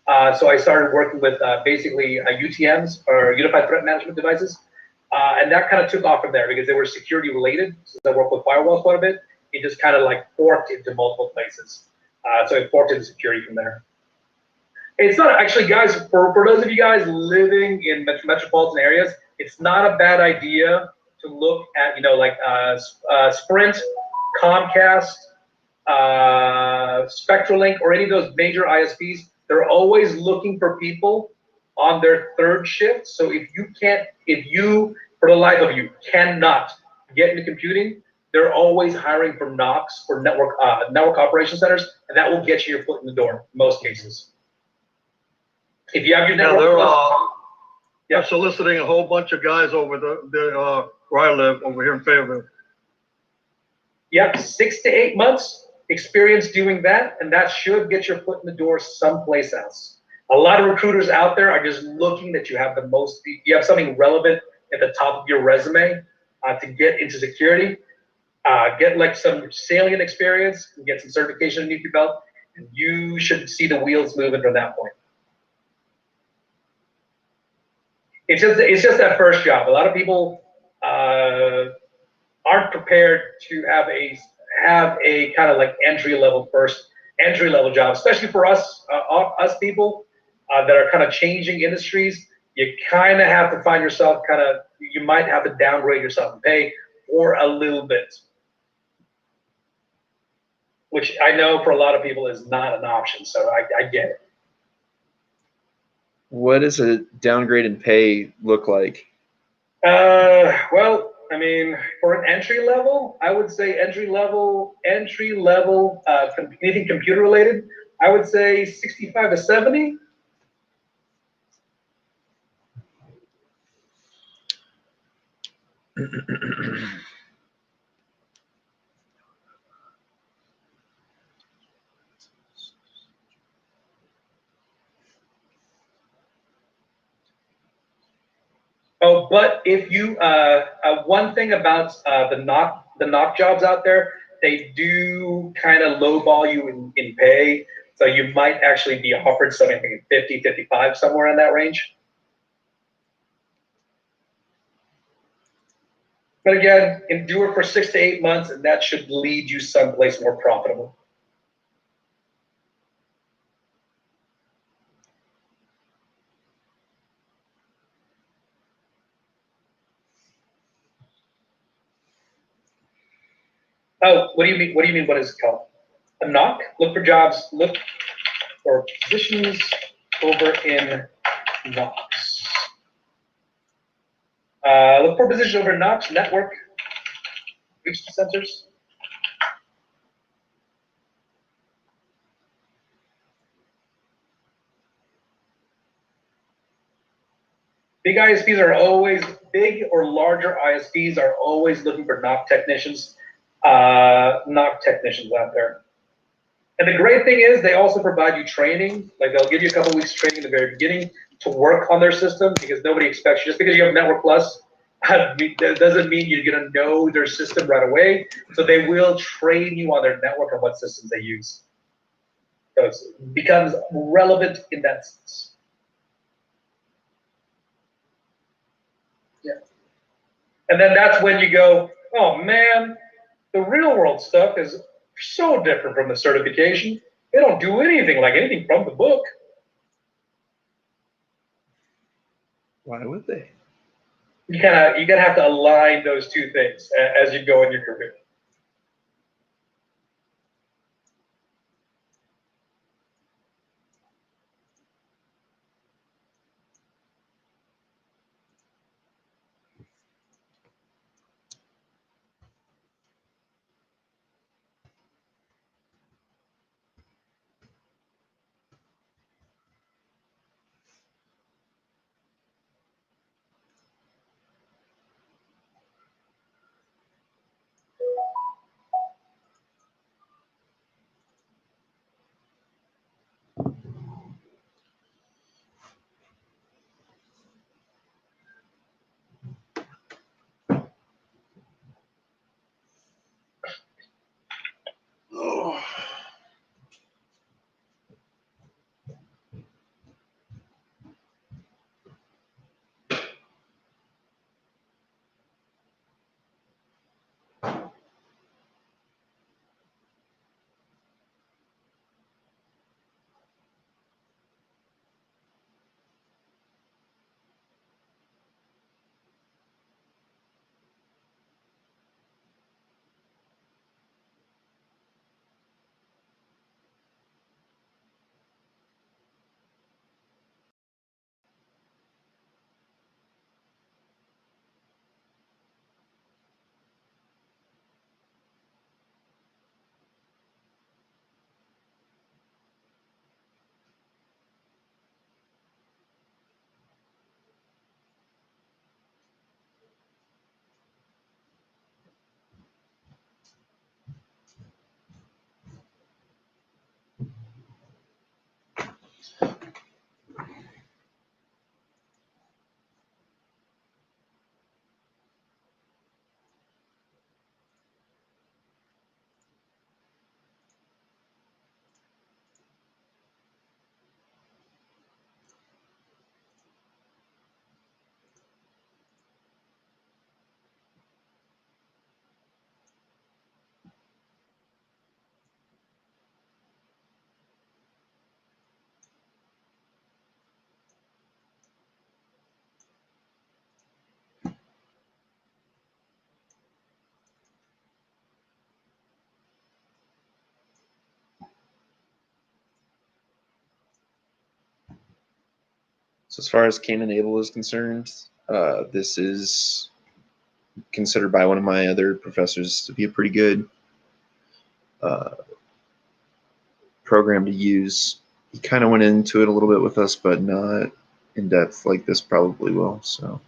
So I started working with basically UTMs, or Unified Threat Management devices. And that kind of took off from there because they were security related. Since I work with firewalls quite a bit, it just kind of like forked into multiple places. So it forked into security from there. It's not actually, guys, for those of you guys living in metropolitan areas, it's not a bad idea to look at, like Sprint, Comcast, Spectralink, or any of those major ISPs. They're always looking for people on their third shift. So if you, for the life of you, cannot get into computing, they're always hiring for NOCs, for network operation centers, and that will get you your foot in the door in most cases. If you have your network, they're soliciting a whole bunch of guys over where I live, over here in Fayetteville. Yep, 6 to 8 months experience doing that, and that should get your foot in the door someplace else. A lot of recruiters out there are just looking that you have you have something relevant at the top of your resume to get into security. Get like some salient experience, and get some certification underneath your belt, and you should see the wheels moving from that point. It's just that first job. A lot of people aren't prepared to have a kind of like entry level job, especially for us people that are kind of changing industries. You kind of have to find yourself you might have to downgrade yourself and pay for a little bit, which I know for a lot of people is not an option. So I get it. What does a downgrade in pay look like? Well, I mean, for an entry level, I would say anything computer related, I would say 65 to 70. Oh, but if you one thing about the knock jobs out there, they do kind of lowball you in pay, so you might actually be offered something 50, 55, somewhere in that range. But again, endure for 6 to 8 months, and that should lead you someplace more profitable. Oh, what do you mean? What do you mean? What is it called? A knock? Look for jobs. Look for positions over in knocks. Look for positions over in knocks. Network. Reach the sensors. Big ISPs are always or larger ISPs are always looking for knock technicians. Knock technicians out there. And the great thing is they also provide you training. Like they'll give you a couple weeks training in the very beginning to work on their system, because nobody expects you. Just because you have Network Plus, that doesn't mean you're going to know their system right away. So they will train you on their network and what systems they use. So it becomes relevant in that sense. Yeah. And then that's when you go, oh man, the real world stuff is so different from the certification. They don't do anything from the book. Why would they? You gotta have to align those two things as you go in your career. So as far as Canon Able is concerned, this is considered by one of my other professors to be a pretty good program to use. He kind of went into it a little bit with us, but not in depth like this probably will. So.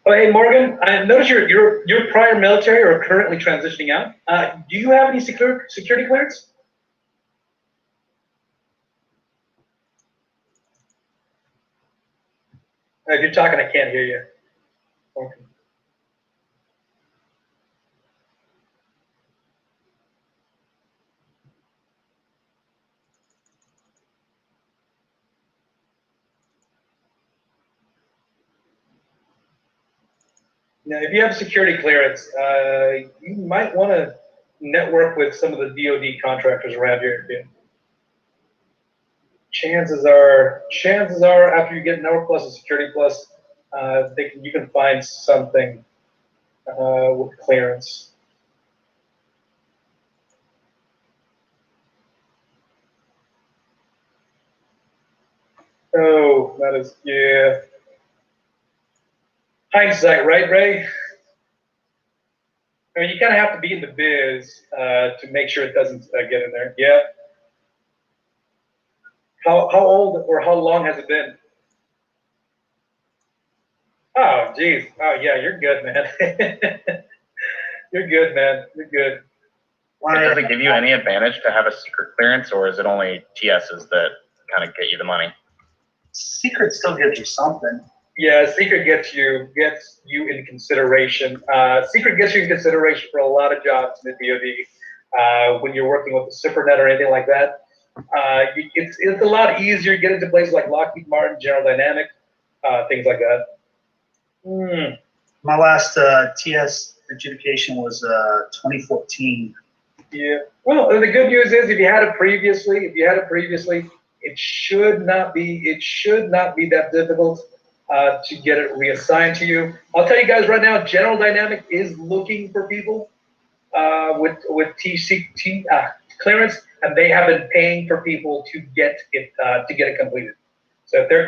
Oh, hey, Morgan, I noticed you're prior military or currently transitioning out. Do you have any security clearance? If you're talking, I can't hear you. Okay. Now, if you have security clearance, you might want to network with some of the DoD contractors around here. Chances are, after you get Network Plus and Security Plus, you can find something with clearance. Oh, that is, yeah. Hindsight, right, Ray? I mean, you kind of have to be in the biz to make sure it doesn't get in there. Yeah. How old or how long has it been? Oh, geez. Oh, yeah, you're good, man. You're good, man. You're good. Does it give you any advantage to have a secret clearance, or is it only TSs that kind of get you the money? Secret still gives you something. Yeah, secret gets you in consideration. Secret gets you in consideration for a lot of jobs in the DoD. When you're working with the SIPRNet or anything like that, it's a lot easier to get into places like Lockheed Martin, General Dynamic, things like that. My last TS adjudication was 2014. Yeah. Well, the good news is if you had it previously, it should not be that difficult to get it reassigned to you. I'll tell you guys right now, General Dynamic is looking for people with TCT clearance, and they have been paying for people to get it completed. So if they're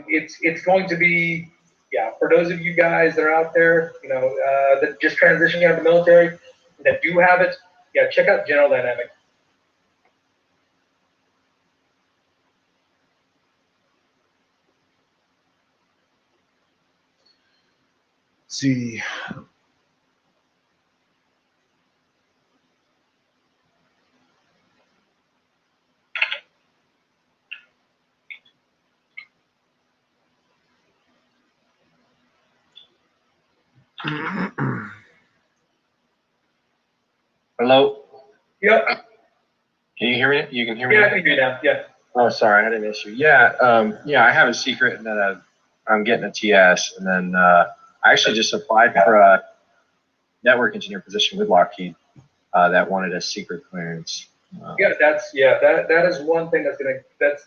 it's going to be, yeah, for those of you guys that are out there, that just transitioning out of the military that do have it, yeah, check out General Dynamic. see. Hello? Yep. Can you hear me? You can hear me? Yeah, I can hear you now. Yeah. Oh, sorry, I had an issue. Yeah, I have a secret that I'm getting a TS, and then I actually just applied for a network engineer position with Lockheed that wanted a secret clearance. That is one thing that's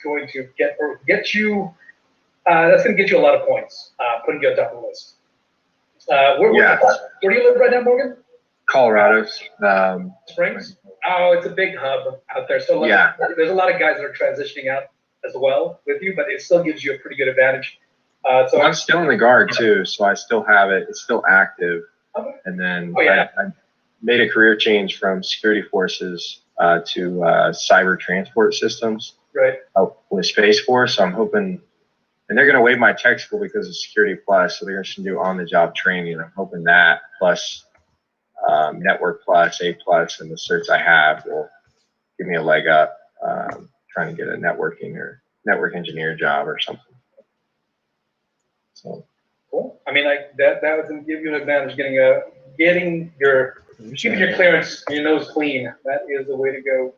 going to get you a lot of points, putting you on top of the list. Where do you live right now, Morgan? Colorado. Springs? Oh, it's a big hub out there. So there's a lot of guys that are transitioning out as well with you, but it still gives you a pretty good advantage. So I'm still in the Guard too, so I still have it. It's still active. Okay. And then I made a career change from security forces to cyber transport systems. Right. With Space Force. So I'm hoping, and they're going to waive my tech school because of Security Plus. So they're going to do on-the-job training. I'm hoping that plus Network Plus, A Plus, and the certs I have will give me a leg up trying to get a networking or network engineer job or something. So. Cool. I mean, that would give you an advantage keeping your clearance, your nose clean. That is the way to go.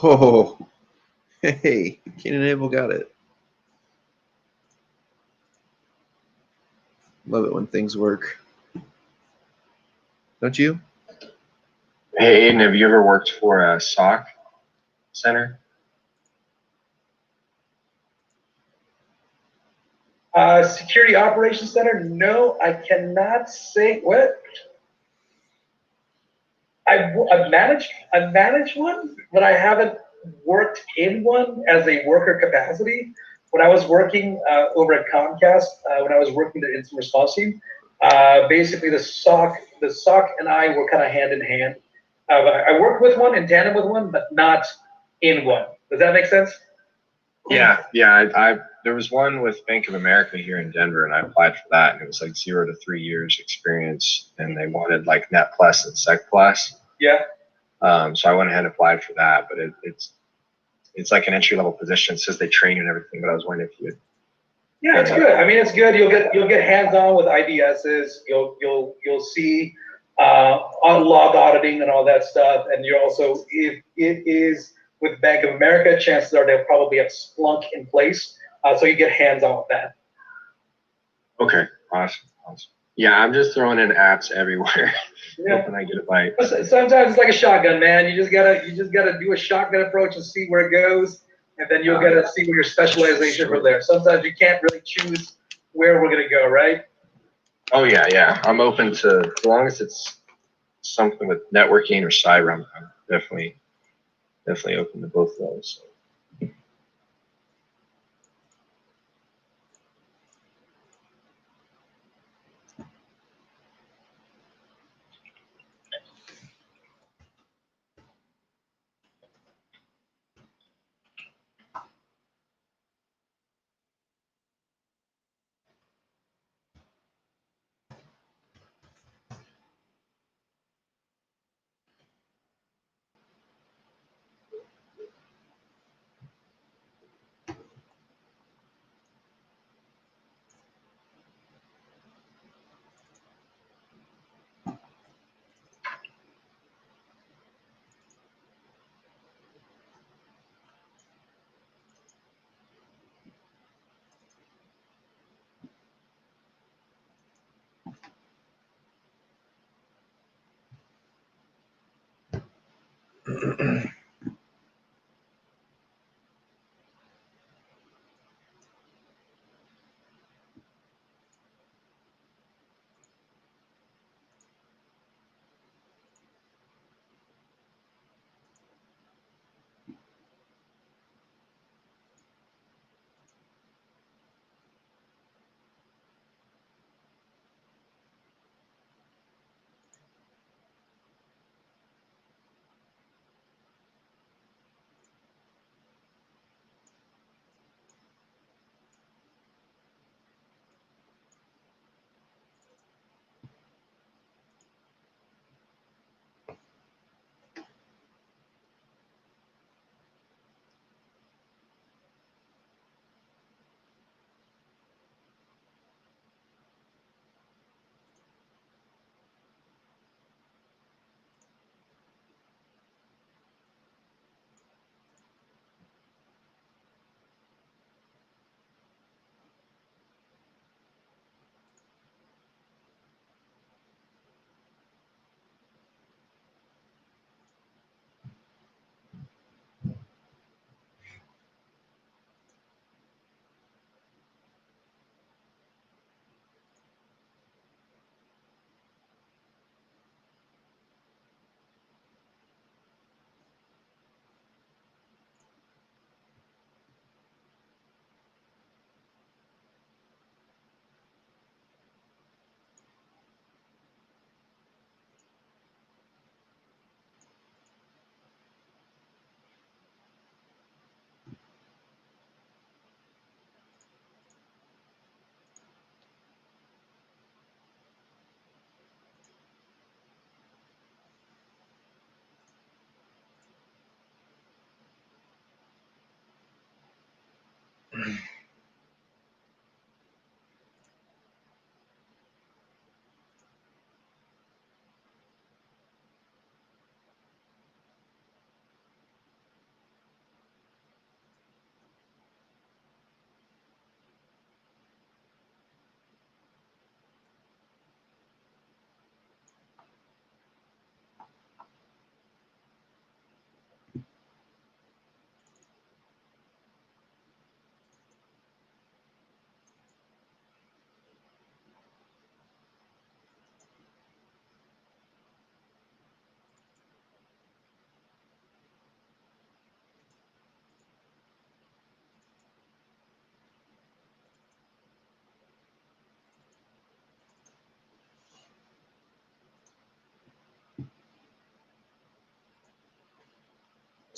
Oh, hey, Keen Enable got it. Love it when things work. Don't you? Hey, Aiden, have you ever worked for a SOC center? Security Operations Center? No, I cannot say what. I've managed one, but I haven't worked in one as a worker capacity. When I was working over at Comcast, when I was working the incident response team, basically the SOC and I were kind of hand in hand. I worked with one, in tandem with one, but not in one. Does that make sense? Yeah. There was one with Bank of America here in Denver, and I applied for that, and it was like 0 to 3 years experience, and they wanted like Net Plus and Sec Plus. Yeah. So I went ahead and applied for that, but it's like an entry level position. It says they train you and everything, but I was wondering if you would. Yeah, it's good. I mean, it's good. You'll get hands on with IDSs. You'll see on log auditing and all that stuff, and you're also, if it is with Bank of America, chances are they'll probably have Splunk in place, so you get hands on with that. Okay, awesome. Yeah, I'm just throwing in apps everywhere, hoping I get a bite. Sometimes it's like a shotgun, man. You just gotta do a shotgun approach and see where it goes, and then you'll get to see where your specialization from there. Sometimes you can't really choose where we're gonna go, right? Oh yeah. I'm open to, as long as it's something with networking or cyber, I'm definitely open to both of those.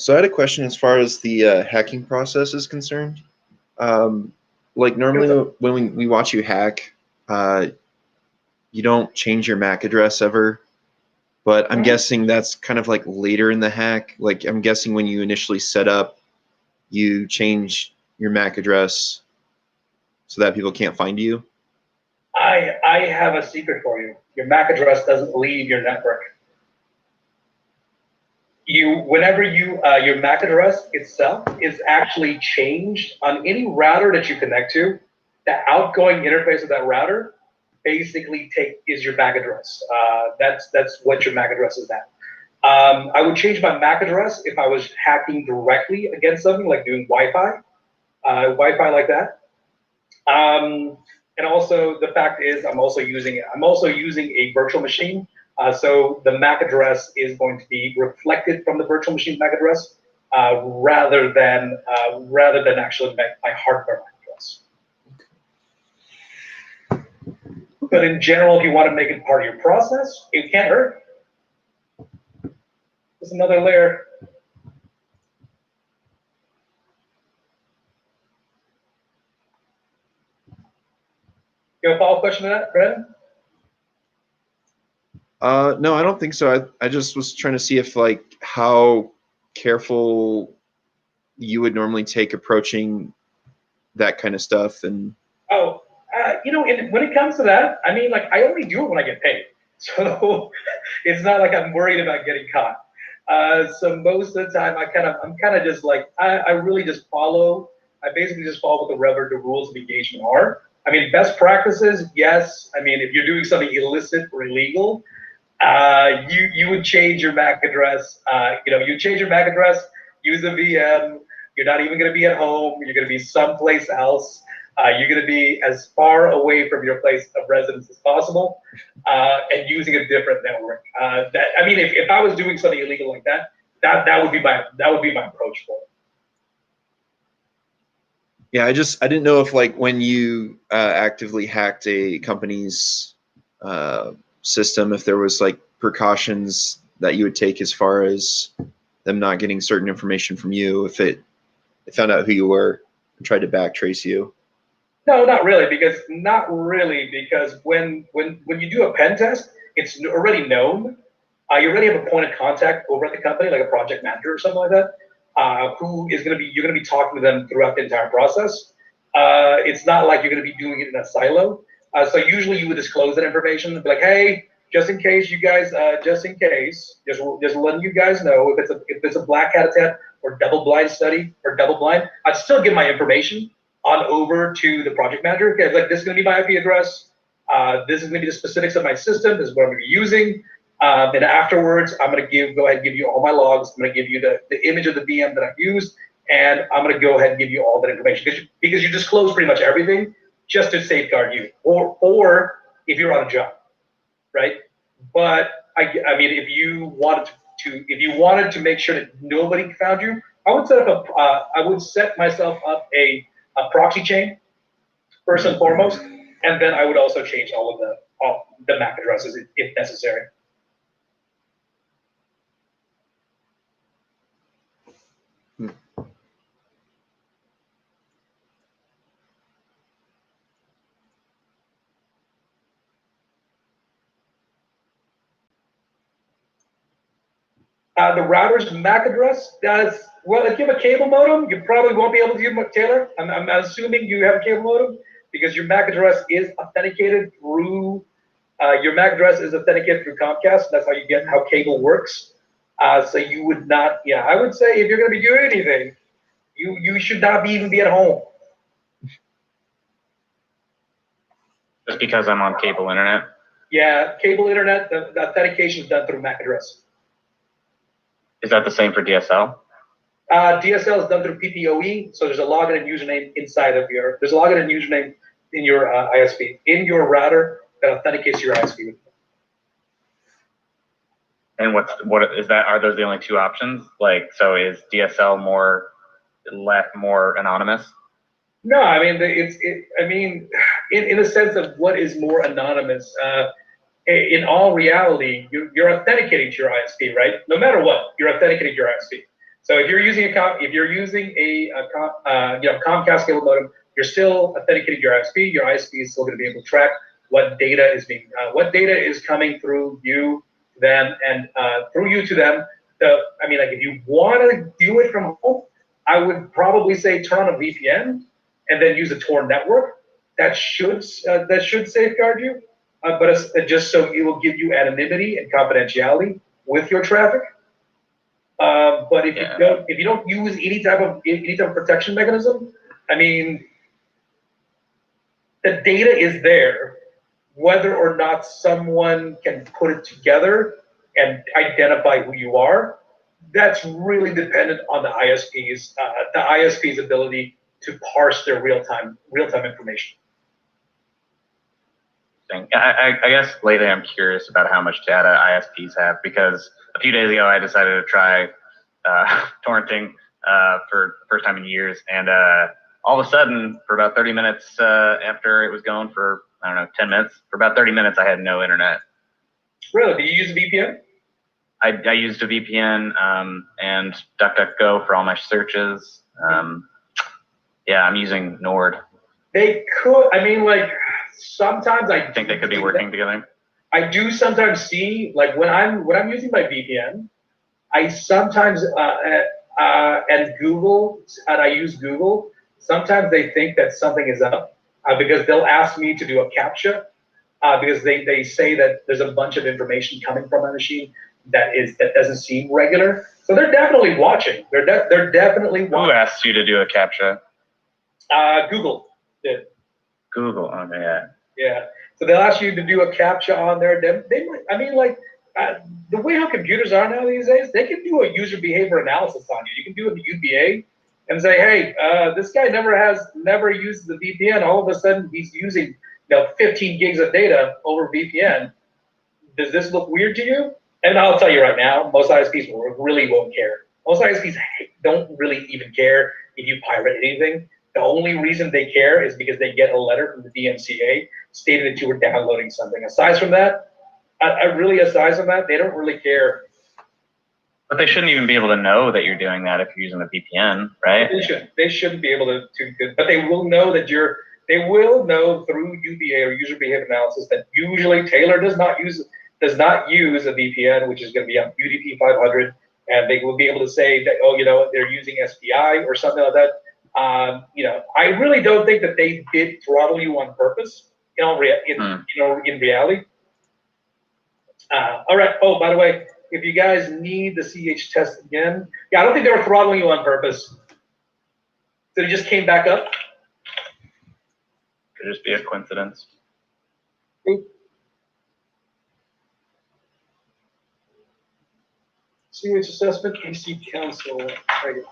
So I had a question as far as the hacking process is concerned. Like normally when we watch you hack, you don't change your MAC address ever, but I'm guessing that's kind of like later in the hack. Like I'm guessing when you initially set up, you change your MAC address so that people can't find you. I have a secret for you. Your MAC address doesn't leave your network. Whenever your MAC address itself is actually changed on any router that you connect to, the outgoing interface of that router basically is your MAC address. That's what your MAC address is at. I would change my MAC address if I was hacking directly against something like doing Wi-Fi like that. And also the fact is I'm also using a virtual machine. So the MAC address is going to be reflected from the virtual machine MAC address rather than actually my hardware MAC address. But in general, if you want to make it part of your process, it can't hurt. Just another layer. You have a follow-up question to that, Brandon? No, I don't think so. I just was trying to see if like how careful you would normally take approaching that kind of stuff. And when it comes to that, I mean, like I only do it when I get paid, so it's not like I'm worried about getting caught. So most of the time, I'm kind of just like I really just follow. I basically just follow what the rules of engagement are. I mean, best practices, yes. I mean, if you're doing something illicit or illegal, you would change your MAC address. You change your MAC address, use a VM. You're not even going to be at home. You're going to be someplace else. You're going to be as far away from your place of residence as possible, and using a different network. If I was doing something illegal like that, that would be my approach for it. yeah, I didn't know if like when you actively hacked a company's system, if there was like precautions that you would take as far as them not getting certain information from you if it found out who you were and tried to backtrace you. No, not really, because when you do a pen test, it's already known. You already have a point of contact over at the company, like a project manager or something like that, you're going to be talking to them throughout the entire process. It's not like you're going to be doing it in a silo. So usually you would disclose that information, be like, hey, just in case, just letting you guys know if it's a black hat attempt or double blind study or double blind, I'd still give my information on over to the project manager. Okay, like this is going to be my IP address. This is going to be the specifics of my system. This is what I'm going to be using. And afterwards, I'm going to go ahead and give you all my logs. I'm going to give you the image of the VM that I've used, and I'm going to go ahead and give you all that information because you disclose pretty much everything just to safeguard you, or if you're on a job, right? But I mean, if you wanted to make sure that nobody found you, I would set myself up a proxy chain first and foremost, and then I would also change all the MAC addresses if necessary. The router's MAC address well, if you have a cable modem, you probably won't be able to do Taylor. I'm assuming you have a cable modem because your MAC address is authenticated through Comcast. That's how cable works. So you would not, I would say if you're going to be doing anything, you should not even be at home. Just because I'm on cable internet? Yeah, cable internet, the authentication is done through MAC address. Is that the same for DSL? DSL is done through PPOE, so there's a login and username there's a login and username in your ISP, in your router that authenticates your ISP. And what is that? Are those the only two options? Like, so is DSL more anonymous? No, I mean in a sense of what is more anonymous. In all reality, you're authenticating to your ISP, right? No matter what, you're authenticating to your ISP. So if you're using Comcast cable modem, you're still authenticating your ISP. Your ISP is still going to be able to track what data is coming through you to them and through you to them. I mean, like if you want to do it from home, I would probably say turn on a VPN and then use a Tor network. That should safeguard you, but it's just so it will give you anonymity and confidentiality with your traffic. But if you don't use any type of protection mechanism, I mean, the data is there. Whether or not someone can put it together and identify who you are, that's really dependent on the ISP's ability to parse their real-time information. I guess lately I'm curious about how much data ISPs have, because a few days ago I decided to try torrenting for the first time in years, and all of a sudden, for about 30 minutes after it was going for, I don't know, 10 minutes, for about 30 minutes I had no internet. Really? Did you use a VPN? I used a VPN and DuckDuckGo for all my searches. Yeah, I'm using Nord. They could, I mean, like, sometimes I think they could be working together. I do sometimes see, like, when I'm using my VPN, I sometimes and I use Google. Sometimes they think that something is up because they'll ask me to do a CAPTCHA because they say that there's a bunch of information coming from my machine that doesn't seem regular. So they're definitely watching. They're definitely watching. Who asked you to do a CAPTCHA? Google did. Google, okay, yeah. Yeah. So they'll ask you to do a CAPTCHA on there. They might, I mean, like, the way how computers are now these days, they can do a user behavior analysis on you. You can do it in the UBA and say, hey, this guy never uses the VPN. All of a sudden, he's using 15 gigs of data over VPN. Does this look weird to you? And I'll tell you right now, most ISPs really won't care. Most ISPs don't really even care if you pirate anything. The only reason they care is because they get a letter from the DMCA stating that you were downloading something. Aside from that, they don't really care. But they shouldn't even be able to know that you're doing that if you're using a VPN, right? They shouldn't be able to, but they will know that they will know through UBA or user behavior analysis that usually Taylor does not use a VPN, which is going to be on UDP 500, and they will be able to say that, oh, they're using SPI or something like that. I really don't think that they did throttle you on purpose. In reality. All right. Oh, by the way, if you guys need the CH test again, I don't think they were throttling you on purpose. So it just came back up. Could just be a coincidence. Oop. CH assessment, AC Council. There you go.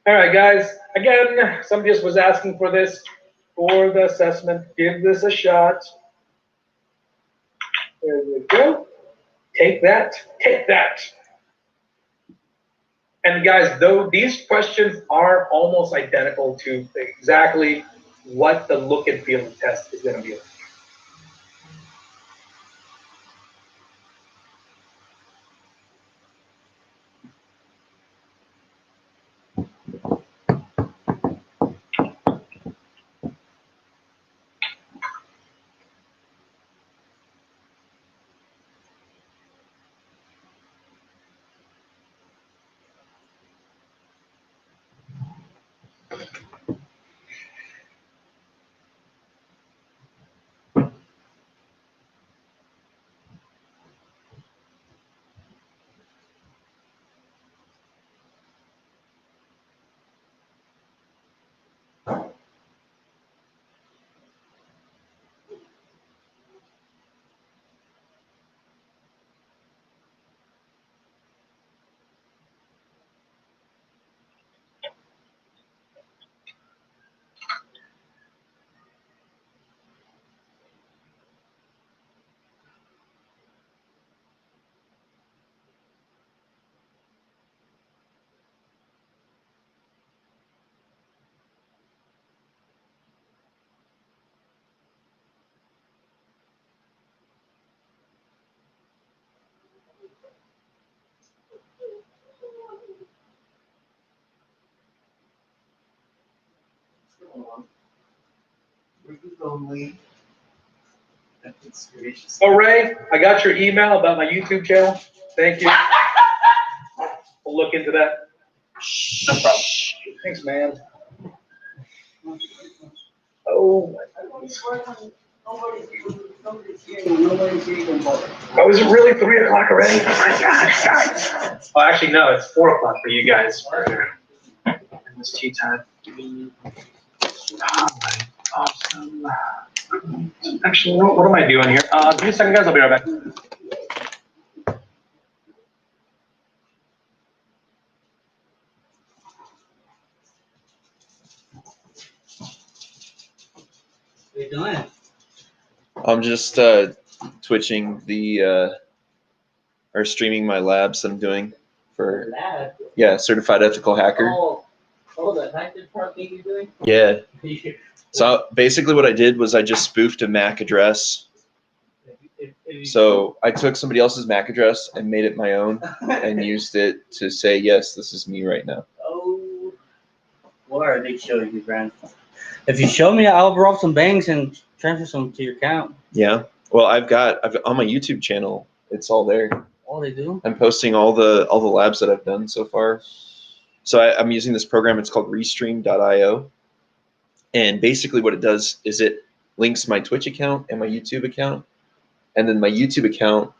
All right, guys. Again, somebody just was asking for this for the assessment. Give this a shot. There you go. Take that. Take that. And guys, though these questions are almost identical to exactly what the look and feel of the test is going to be like. only. That's gracious. Oh, Ray, I got your email about my YouTube channel. Thank you. We'll look into that. No problem. Thanks, man. Oh, oh, is it really 3 o'clock already? Oh my gosh, guys. Oh, actually, no, it's 4 o'clock for you guys. It's tea time. Awesome. Actually, what am I doing here? Give me a second, guys. I'll be right back. What are you doing? I'm just twitching the or streaming my labs that I'm doing for Lab. certified ethical hacker. Oh, the hacker part thing you're doing? Yeah. So basically what I did was I just spoofed a MAC address. So I took somebody else's MAC address and made it my own and used it to say, yes, this is me right now. Oh, what are they showing you, Brand? If you show me, I'll rob some banks and transfer some to your account. Yeah. Well, I've on my YouTube channel, it's all there. All they do? I'm posting all the labs that I've done so far. So I'm using this program. It's called Restream.io. And basically what it does is it links my Twitch account and my YouTube account. And then my YouTube account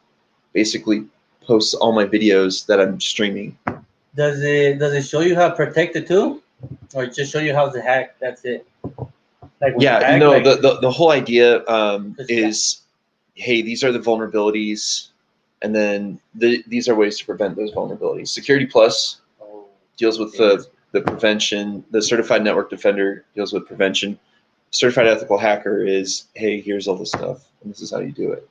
basically posts all my videos that I'm streaming. Does it show you how to protect it too? Or just show you how to hack? That's it. Like when Yeah, you hack, like, the whole idea is, hey, these are the vulnerabilities, and then these are ways to prevent those vulnerabilities. Security Plus deals with the prevention. The Certified Network Defender deals with prevention. Certified Ethical Hacker is, hey, here's all the stuff, and this is how you do it.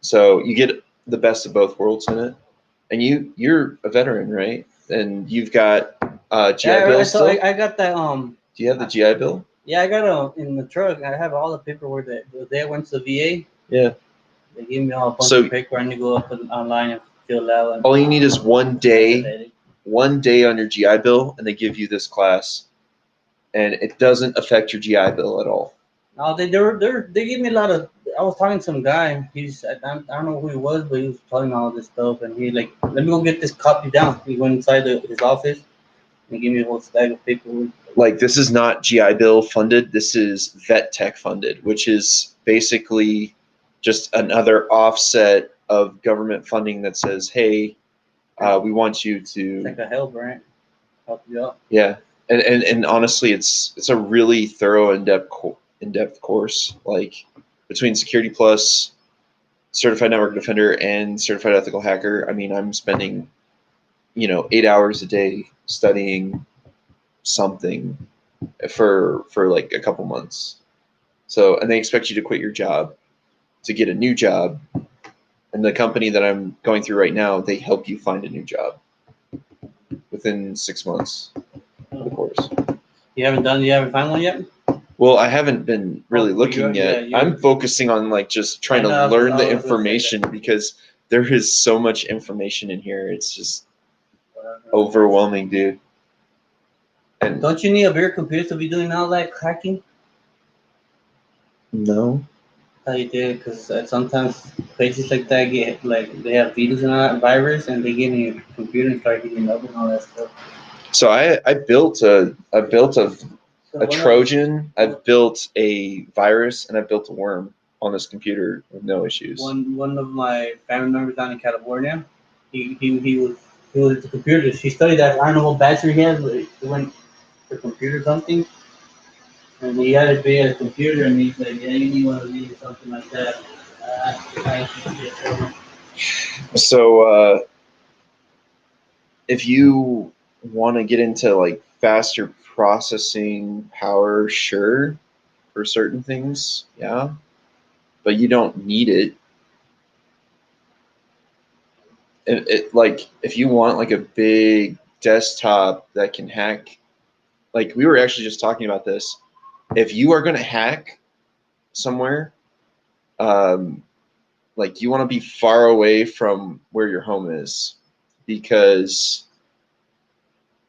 So you get the best of both worlds in it. And you're a veteran, right? And you've got GI Bill still? I got that. Do you have the GI Bill? Yeah, I got in the truck. I have all the paperwork that they went to the VA. Yeah. They gave me all a bunch of paper. I need to go up online and fill out. All you need is one day on your GI Bill, and they give you this class, and it doesn't affect your GI Bill at all. No, they gave me a lot of. I was talking to some guy. I don't know who he was, but he was telling me all this stuff, and he like, let me go get this copy down. He went inside his office and gave me a whole stack of paperwork. Like, this is not GI Bill funded. This is Vet Tech funded, which is basically just another offset of government funding that says, hey, we want you to. It's like a help grant. Help you out. Yeah, and honestly, it's a really thorough, in-depth course. Like, between Security Plus, Certified Network Defender, and Certified Ethical Hacker, I mean, I'm spending, 8 hours a day studying something for like a couple months. So, and they expect you to quit your job to get a new job. And the company that I'm going through right now, they help you find a new job within 6 months of the course. You haven't found one yet? Well, I haven't been really looking yet. I'm focusing on like just trying to learn the information because there is so much information in here. It's just overwhelming, dude. And don't you need a bigger computer to be doing all that hacking? No. You did, because sometimes pages like that get like they have virus and all that virus, and they get in your computer and start getting up and all that stuff. So I built a Trojan, I've built a virus, and I've built a worm on this computer with no issues. One of my family members down in California, he was at the computer. She studied that. I don't know what bachelor he had, but he went for computer something. And he had to be at a computer, and he's like, yeah, you need one of these or something like that. So if you want to get into like faster processing power, sure, for certain things, yeah, but you don't need it. Like if you want like a big desktop that can hack, like we were actually just talking about this. If you are going to hack somewhere, like you want to be far away from where your home is, because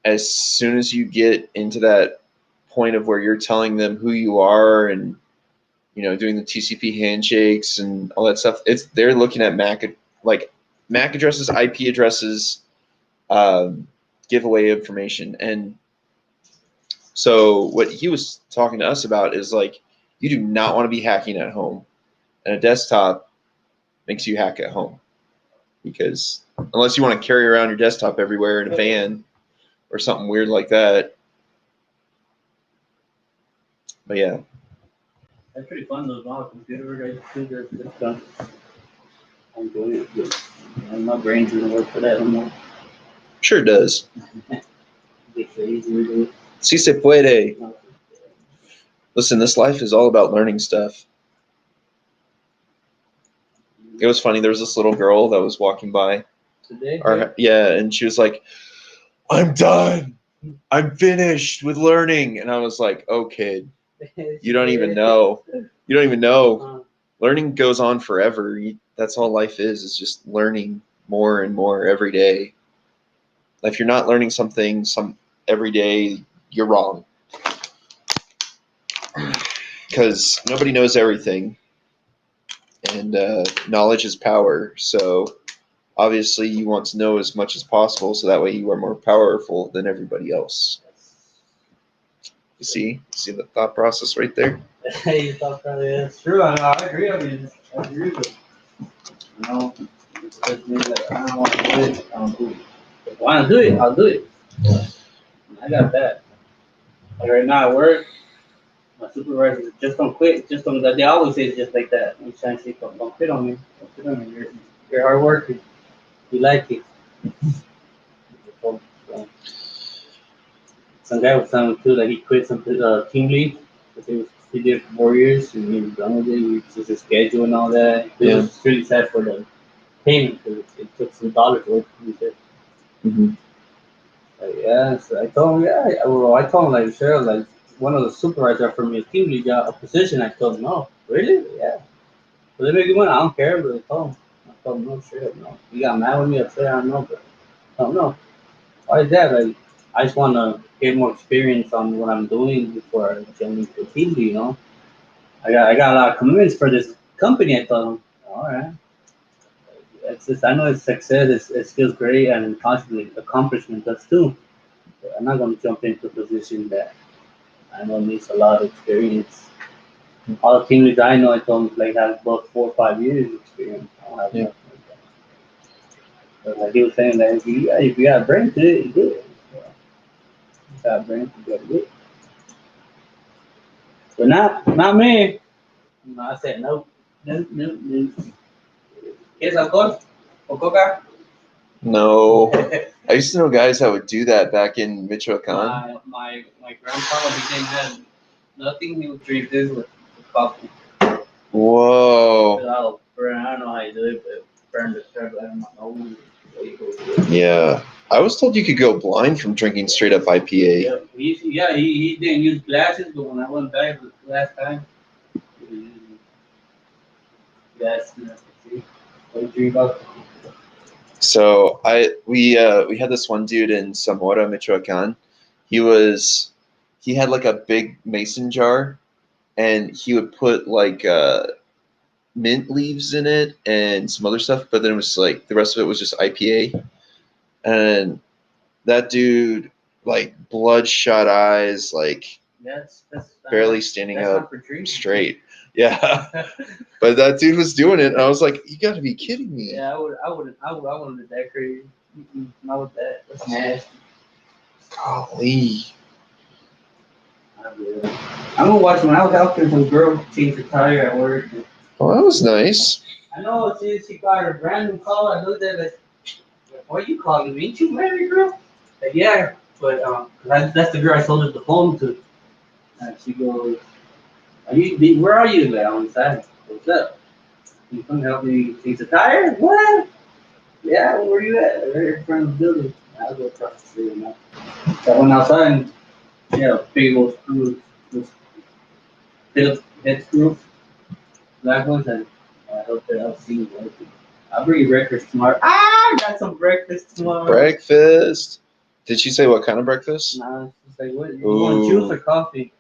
as soon as you get into that point of where you're telling them who you are and, you know, doing the TCP handshakes and all that stuff. They're looking at MAC addresses, IP addresses, giveaway information. And so what he was talking to us about is like, you do not want to be hacking at home, and a desktop makes you hack at home, because unless you want to carry around your desktop everywhere in a van or something weird like that. But yeah. That's pretty fun though. Wow, computer it's fun. I'm doing it good. My brain doesn't work for that anymore. Sure does. It's easier to do it. Si se puede. Listen, this life is all about learning stuff. It was funny. There was this little girl that was walking by. Today? Yeah, and she was like, "I'm done. I'm finished with learning." And I was like, "Oh, kid, you don't even know. You don't even know. Learning goes on forever. That's all life is just learning more and more every day. If you're not learning something every day, you're wrong. Because nobody knows everything. And knowledge is power. So obviously you want to know as much as possible, so that way you are more powerful than everybody else. You see the thought process right there? You thought that, yeah, it's true. I agree. I agree with it. You know, it doesn't mean that I don't want to do it. I don't do it. If I want to do it, I'll do it. I got that. Like right now at work, my supervisor just don't quit. Just don't. They always say it just like that. I'm trying to say, don't quit on me. Don't quit on me. You're hard worker. You like it. So, some guy was telling me too that he quit some team lead. He did it for 4 years and he was done with it. He just his schedule and all that. It was really sad for the payment because it took some dollars away from him. Mm-hmm. Yeah, so I told him, I told him like, sure, like one of the supervisors from your team lead got a position. I told him, no, really? Yeah. But they make it money. I don't care, but I told him, no, sure, no. He got mad with me. I said, I don't know, but I don't know. Why is that? Like, I just want to get more experience on what I'm doing before I jump into the team, you know. I got a lot of commitments for this company. I told him, all right. It's just, I know it's success, it feels great, and constantly accomplishment does too. But I'm not going to jump into a position that I know needs a lot of experience. All the team leads I know, I told them like have about 4 or 5 years experience. I don't have nothing like that. But like he was saying that if you got a brain to it, you do it. You got a brain to do it. But not me. No, I said nope. No. ¿Quieres alcohol? ¿O coca? No. I used to know guys that would do that back in Michoacan. My grandpa, he didn't have nothing. He would drink this with coffee. Whoa. Oh, I don't know how you do it, but burn the crap out of my nose. Yeah. I was told you could go blind from drinking straight up IPA. Yeah, he didn't use glasses, but when I went back the last time, he was using glasses. Drink alcohol. So we had this one dude in Zamora, Michoacan. He had like a big mason jar, and he would put like mint leaves in it and some other stuff, but then it was like the rest of it was just IPA. And that dude, like bloodshot eyes, like That's barely standing that's up not for drinking. straight. Yeah. But that dude was doing it, and I was like, "You got to be kidding me!" Yeah, I wouldn't be that crazy. Not with that. That's nasty. Golly. I'm gonna watch when I was out there. Some girl changed her tire at work. Well, that was nice. I know she got her brand new car. I looked at it. Why you calling me? Ain't you married, girl? Like, yeah, but that's the girl I sold the phone to. And she goes, where are you? Like, I'm inside. What's up? You come help me change the tire? What? Yeah, where you at? Right in front of the building. I'll go across the street now. So I went outside and, big old screws, those Phillips head screws, black ones, and I hope that I'll see you. I'll bring you breakfast tomorrow. I got some breakfast tomorrow. Breakfast. Did she say what kind of breakfast? Nah, she's like, what? You want juice or coffee?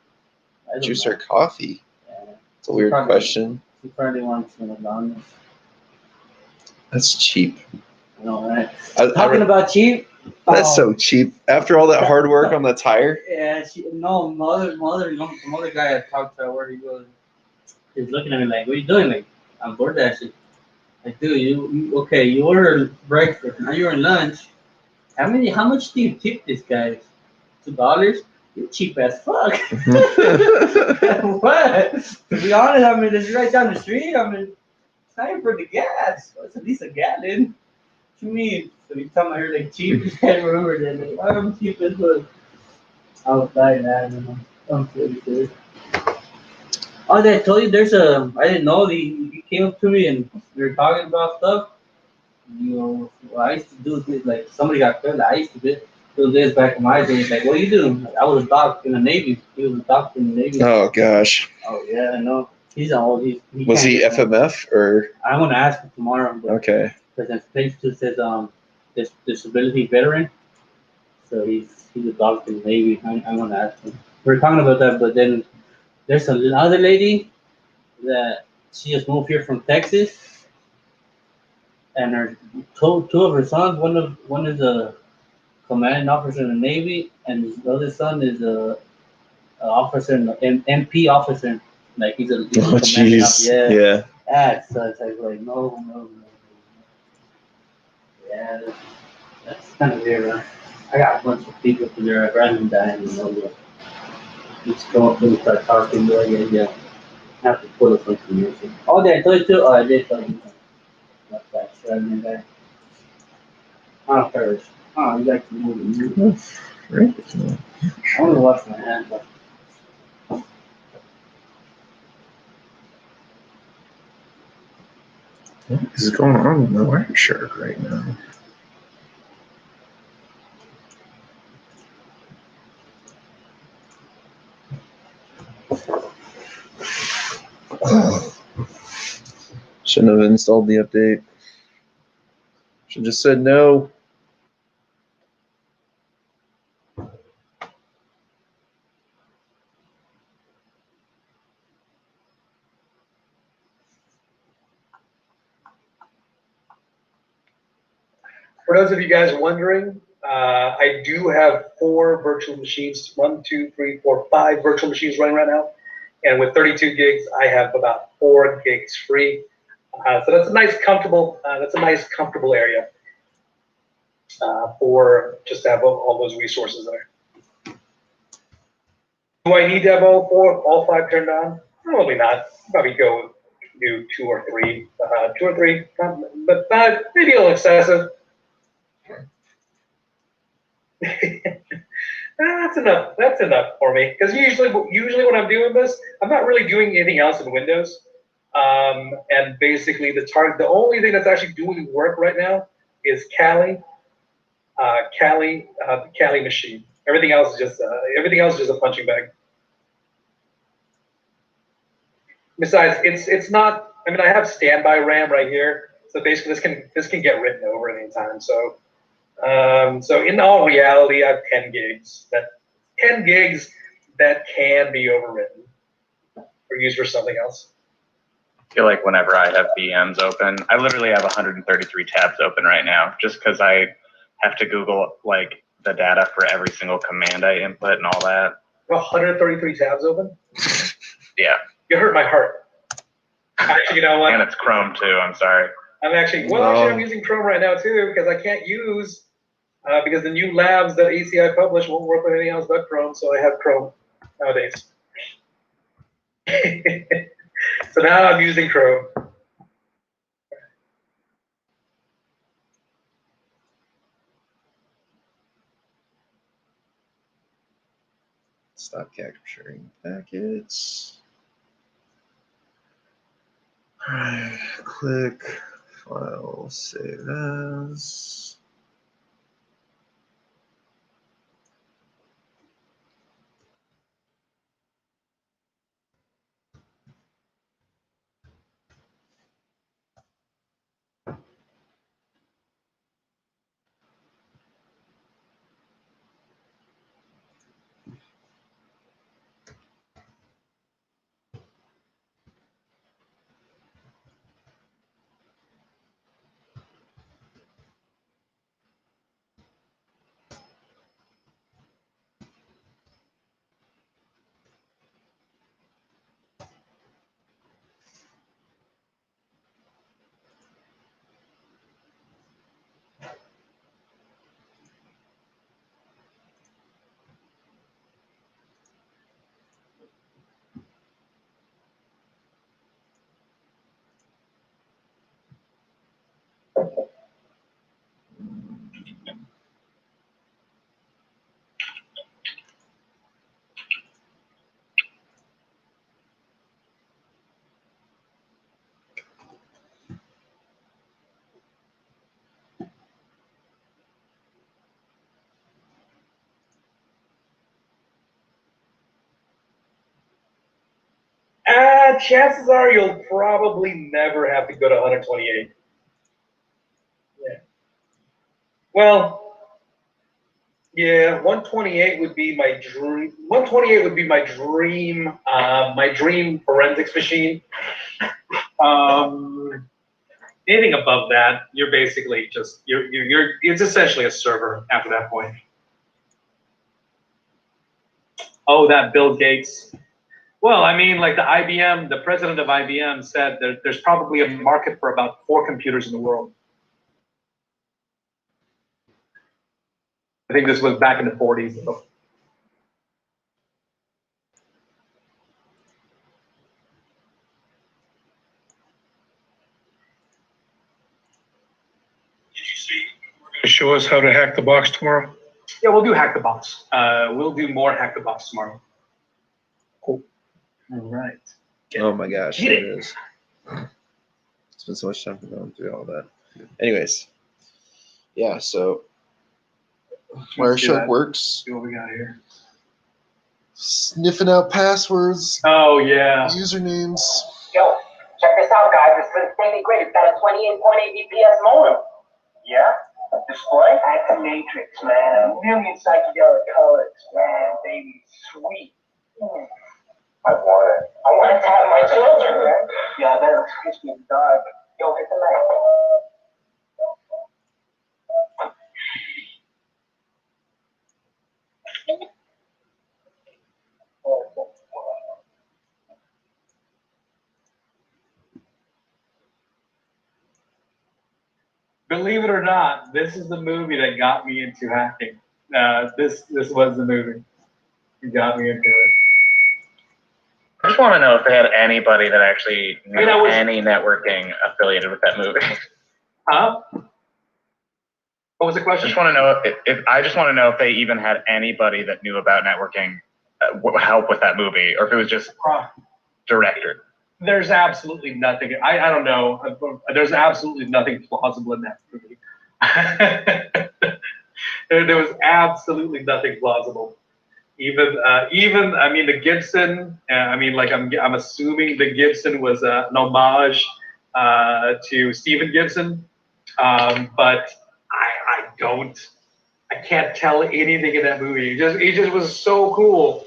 I don't Juice know. or coffee? Yeah. It's a weird question. She probably wants some McDonald's. That's cheap. I know, right? I Talking about cheap. That's so cheap. After all that hard work on the tire. Yeah, mother guy I talked to where he goes, he's looking at me like, what are you doing? Like, I'm bored dashing. Like, dude, okay, you ordered breakfast, now you're in lunch. How much do you tip this guy? $2? You're cheap as fuck. What? To be honest, I mean, this is right down the street. I mean, it's not even for the gas. It's at least a gallon. What you mean? So you tell me you're like cheap? I can't remember that. Like, oh, I'm cheap as fuck. I was like that, you know. I'm pretty good. Oh, I told you I didn't know you came up to me and we were talking about stuff. You know, what I used to do this, like somebody got killed. I used to do this back in my days. Like, what do you do? Like, I was a doc in the Navy. He was a doctor in the Navy. Oh gosh. Oh yeah, I know. He's old. Was he FMF or? I'm gonna ask him tomorrow. But Okay. because his page two says disability veteran. So he's a doctor in the Navy. I'm gonna ask him. We're talking about that, but then there's another lady that she just moved here from Texas, and her two of her sons. One is a commanding officer in the Navy, and the other son is a officer in the MP officer. Like he's a Oh commanding jeez. officer. Yeah. That sucks. I was like, no. Yeah, that's kind of weird. Huh? I got a bunch of people from there. I'd rather than die, you know. Just go up and start talking. Like, yeah. Have to pull up some music. Oh, did I tell you too? Oh, I did tell you. What's that? Should I mean that? Oh, first. Oh, you like to move. Right. I want to wash my hands. But What is going on with my wire shirt right now? Shouldn't have installed the update. Should have just said no. For those of you guys wondering, I do have 4 virtual machines, 1, 2, 3, 4, 5 virtual machines running right now. And with 32 gigs, I have about 4 gigs free. So that's a nice, comfortable area for just to have all those resources there. Do I need to have all 5 turned on? Probably not. Probably do 2 or 3, but maybe a little excessive. That's enough. That's enough for me. Because usually when I'm doing this, I'm not really doing anything else in Windows. And basically, the only thing that's actually doing work right now is Kali, the Kali machine. Everything else is just a punching bag. Besides, it's not. I mean, I have standby RAM right here, so basically this can get written over at any time. So. So in all reality, I have 10 gigs. 10 gigs that can be overwritten or used for something else. I feel like whenever I have VMs open, I literally have 133 tabs open right now, just because I have to Google like the data for every single command I input and all that. 133 tabs open? Yeah. You hurt my heart. Actually, you know what? And it's Chrome too. I'm sorry. I'm using Chrome right now too because I can't use. Because the new labs that ACI publish won't work with anything else but Chrome, so I have Chrome nowadays. So now I'm using Chrome. Stop capturing packets. All right, click file, save as. chances are you'll probably never have to go to 128. Yeah. Well, yeah, 128 would be my dream. 128 would be my dream forensics machine. Anything above that, you're basically just it's essentially a server after that point. Oh, that Bill Gates. Well, I mean, like the president of IBM said there's probably a market for about 4 computers in the world. I think this was back in the 40s. Though. Show us how to hack the box tomorrow. Yeah, we'll do Hack the Box. We'll do more Hack the Box tomorrow. Cool. All right. Oh my gosh, Get there it. it is. Spent so much time going through all that. Anyways, yeah. So Wireshark works. See what we got here. Sniffing out passwords, Oh yeah. usernames. Yo, check this out, guys. It's been insanely great. It's got a 28.8 BPS modem. Yeah? Display? Active matrix, man. A million psychedelic colors, man. Baby, sweet. I want it. I want it to have my children, man. Yeah, that looks crispy and dark. Yo, hit the light. Believe it or not, this is the movie that got me into hacking. This was the movie that got me into it. I just want to know if they had anybody that actually knew any networking affiliated with that movie. Huh? What was the I question? just want to know if they even had anybody that knew about networking help with that movie, or if it was just director. There's absolutely nothing. I don't know. There's absolutely nothing plausible in that movie. there was absolutely nothing plausible. Even I mean the Gibson. I mean like I'm assuming the Gibson was an homage to Stephen Gibson, but I can't tell anything in that movie. It just was so cool.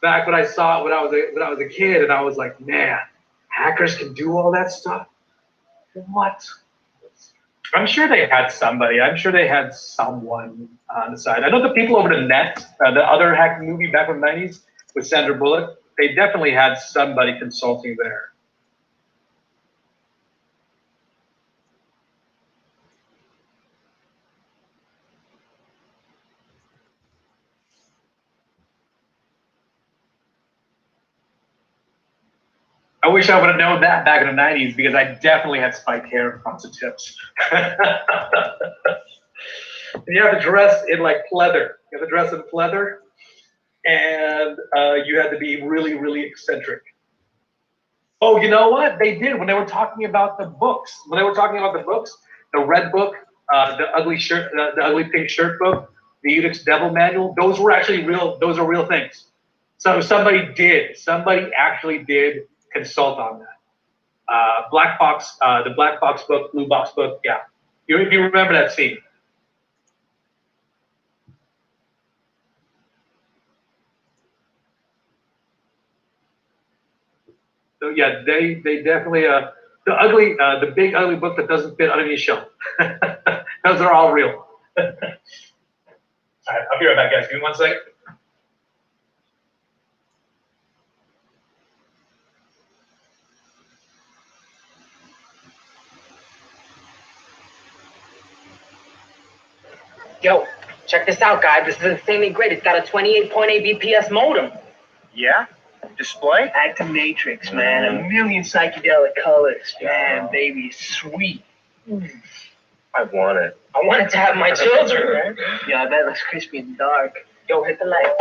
Back when I saw it when I was a kid, and I was like, man, hackers can do all that stuff. What? I'm sure they had somebody. I'm sure they had someone on the side. I know the people over the net, the other hack movie back in the 90s with Sandra Bullock, they definitely had somebody consulting there. I wish I would have known that back in the 90s because I definitely had spiked hair and lots of tips. And you have to dress in like pleather. You have to dress in pleather, and you had to be really, really eccentric. Oh, you know what? They did when they were talking about the books. When they were talking about the books, the red book, the ugly shirt, the ugly pink shirt book, the Unix Devil Manual. Those were actually real. Those are real things. So somebody actually did consult on that. Black Box, the Black Box book, Blue Box book. Yeah, if you remember that scene. So yeah, they definitely the big ugly book that doesn't fit underneath shelf. Those are all real. All right, I'll be right back, guys. Give me 1 second. Yo, check this out, guys. This is insanely great. It's got a 28.8 BPS modem. Yeah? Display? Active matrix, man. A million psychedelic colors, man. Baby, sweet. I want it. I want it to have my children, man. Yeah, that looks crispy and dark. Yo, hit the light.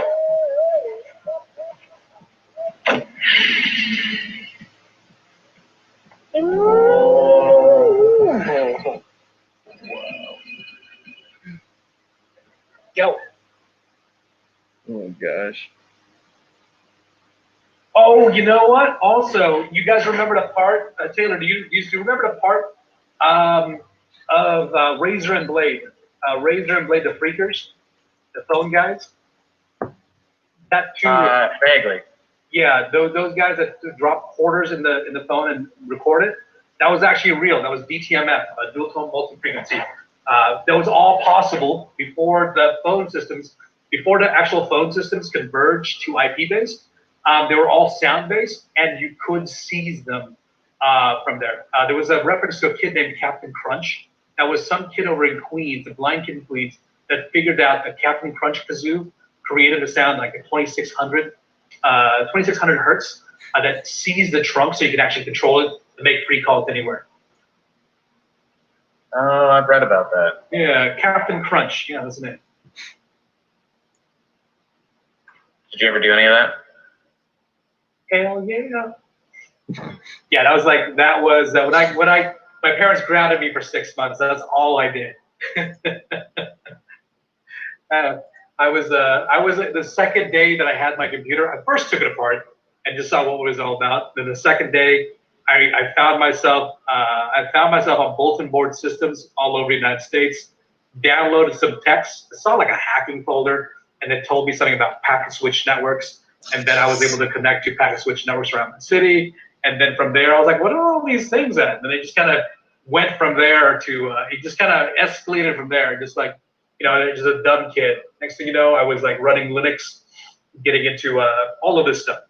Yo. Oh gosh. Oh, you know what? Also, you guys remember the part, Taylor? Do you remember the part of Razor and Blade? Razor and Blade, the freakers, the phone guys. That too. Vaguely. Yeah, those guys that drop quarters in the phone and record it. That was actually real. That was DTMF, dual tone multi-frequency. That was all possible before the actual phone systems converged to IP based. They were all sound based, and you could seize them from there. There was a reference to a kid named Captain Crunch. That was some kid over in Queens, a blind kid in Queens, that figured out that Captain Crunch kazoo created a sound like a 2600 hertz that seized the trunk, so you could actually control it and make free calls anywhere. Oh, I've read about that. Yeah, Captain Crunch. Yeah, that's the name. Did you ever do any of that? Hell yeah. Yeah, that was when my parents grounded me for 6 months. That's all I did. I was the second day that I had my computer. I first took it apart and just saw what it was all about. Then the second day, I found myself on bulletin board systems all over the United States. Downloaded some text. I saw like a hacking folder, and it told me something about packet switch networks. And then I was able to connect to packet switch networks around the city. And then from there, I was like, what are all these things at? And they just kind of went from there to it just kind of escalated from there. Just like, just a dumb kid. Next thing you know, I was like running Linux, getting into all of this stuff.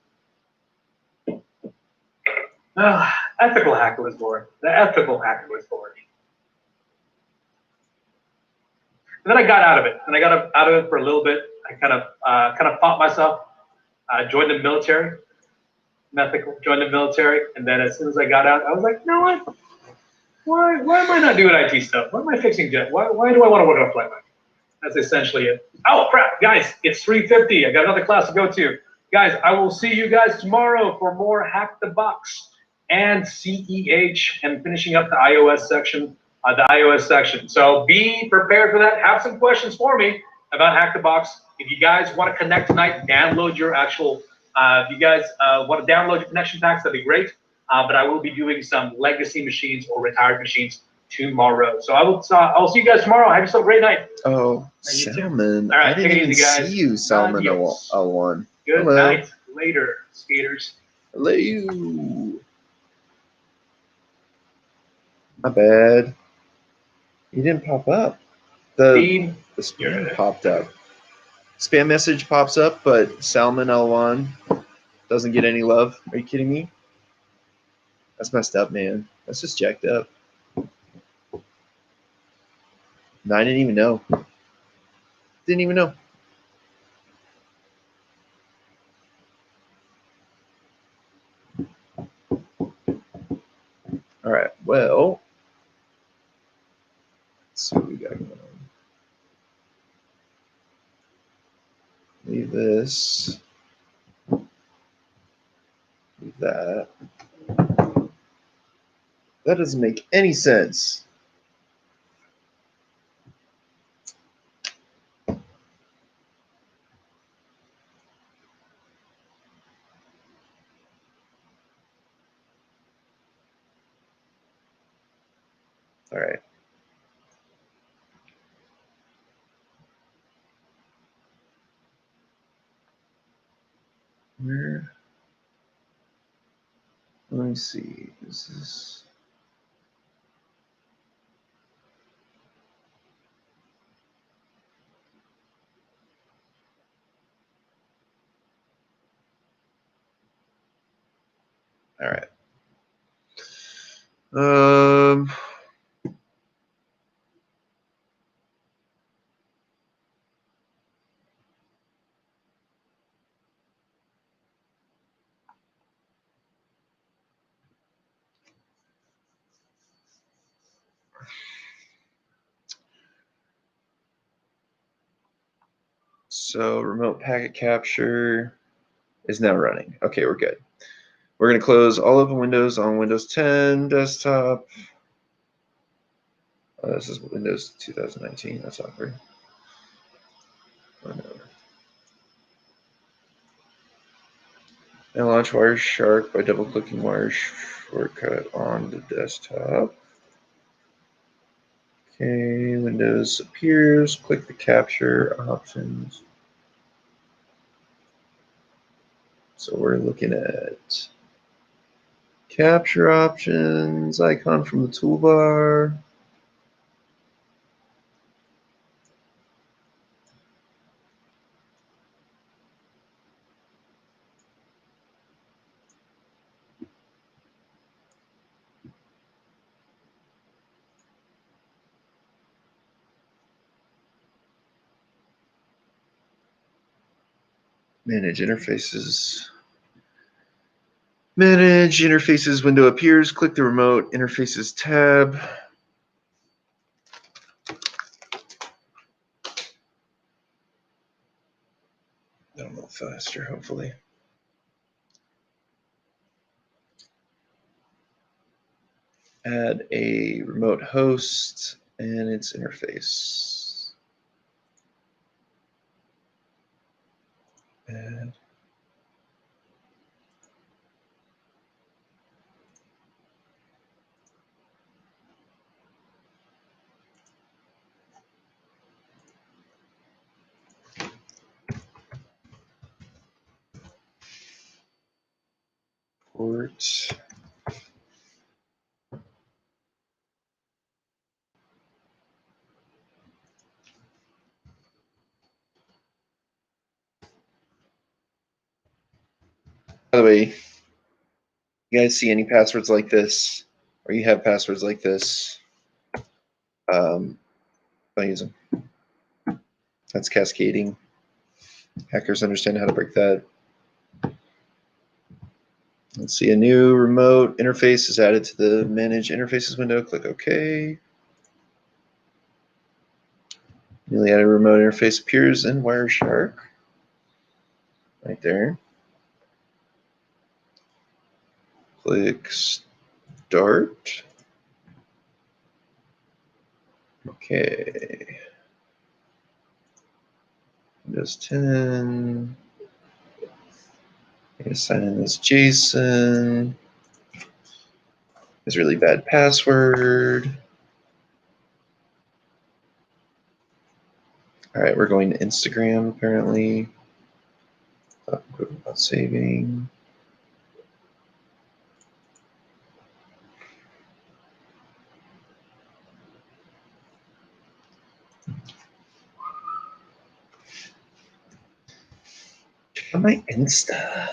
Ethical hacker was born. The ethical hacker was born. And then I got out of it. And I got out of it for a little bit. I kind of fought myself. Joined the military. Ethical. Joined the military. And then as soon as I got out, I was like, you know what? Why am I not doing IT stuff? Why am I fixing jet? Why do I want to work on a flight line? That's essentially it. Oh crap, guys! It's 3:50. I got another class to go to. Guys, I will see you guys tomorrow for more Hack the Box and CEH and finishing up the iOS section. So be prepared for that. Have some questions for me about Hack the Box. If you guys want to connect tonight, download your actual. If you guys want to download your connection packs, that'd be great. But I will be doing some legacy machines or retired machines tomorrow. So I'll see you guys tomorrow. Have yourself a great night. Oh, Salmon. All right, I didn't take it even easy, guys. see you, Salmon Adios. L1. Good Hello. night. Later, skaters. Hello. My bad. You didn't pop up. The spam popped up. Spam message pops up, but Salmon L1 doesn't get any love. Are you kidding me? That's messed up, man. That's just jacked up. No, I didn't even know. Didn't even know. All right. Well, let's see what we got going on. Leave this. Leave that. That doesn't make any sense. All right. Where? Let me see. This is. All right. So remote packet capture is now running. Okay, we're good. We're going to close all open windows on Windows 10 desktop. This is Windows 2019. That's awkward. Oh, no. Now launch Wireshark by double-clicking Wire Shortcut on the desktop. Okay, Windows appears. Click the capture options. So we're looking at capture options, icon from the toolbar. Manage interfaces. Manage interfaces window appears. Click the remote interfaces tab. That'll move faster, hopefully. Add a remote host and its interface. Add. Port. By the way, you guys see any passwords like this, or you have passwords like this, don't use them. That's cascading. Hackers understand how to break that. Let's see, a new remote interface is added to the Manage Interfaces window. Click OK. Newly added remote interface appears in Wireshark. Right there. Click Start. Okay. Windows 10. I'm going to sign in as Jason. It's a really bad password. All right, we're going to Instagram apparently. About saving. Check out my Insta.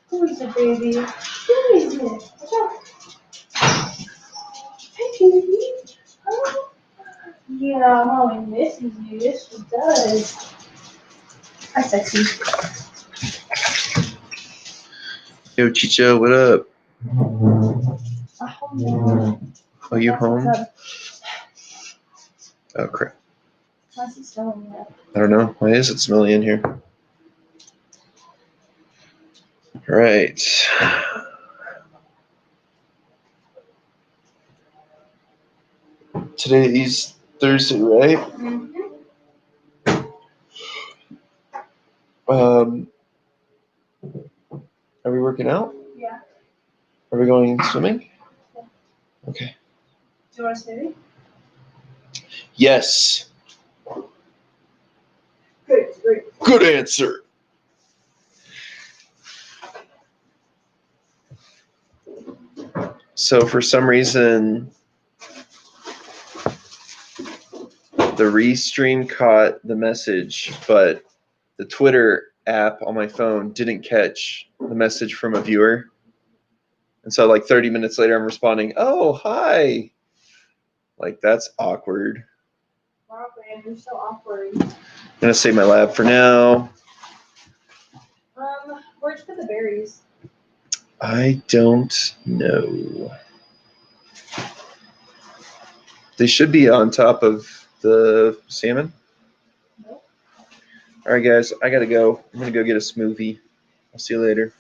Who is it, baby? Who is it? What's up? Hi, baby. Oh. Yeah, mommy misses you. Yes, she does. Hi, sexy. Yo, Chicho, what up? Oh, Are you home? Oh, crap. How's it smelling yet? I don't know. Why is it smelly in here? All right. Today's Thursday, right? Mm-hmm. Are we working out? Yeah. Are we going swimming? Yeah. Okay. Do you want to say? Yes. Great. Good answer. So for some reason, the restream caught the message, but the Twitter app on my phone didn't catch the message from a viewer. And so like 30 minutes later, I'm responding, oh, hi. Like, that's awkward. Wow, man, you're so awkward. I'm going to save my lab for now. Where'd you put the berries? I don't know. They should be on top of the salmon. Nope. All right, guys, I gotta go. I'm gonna go get a smoothie. I'll see you later.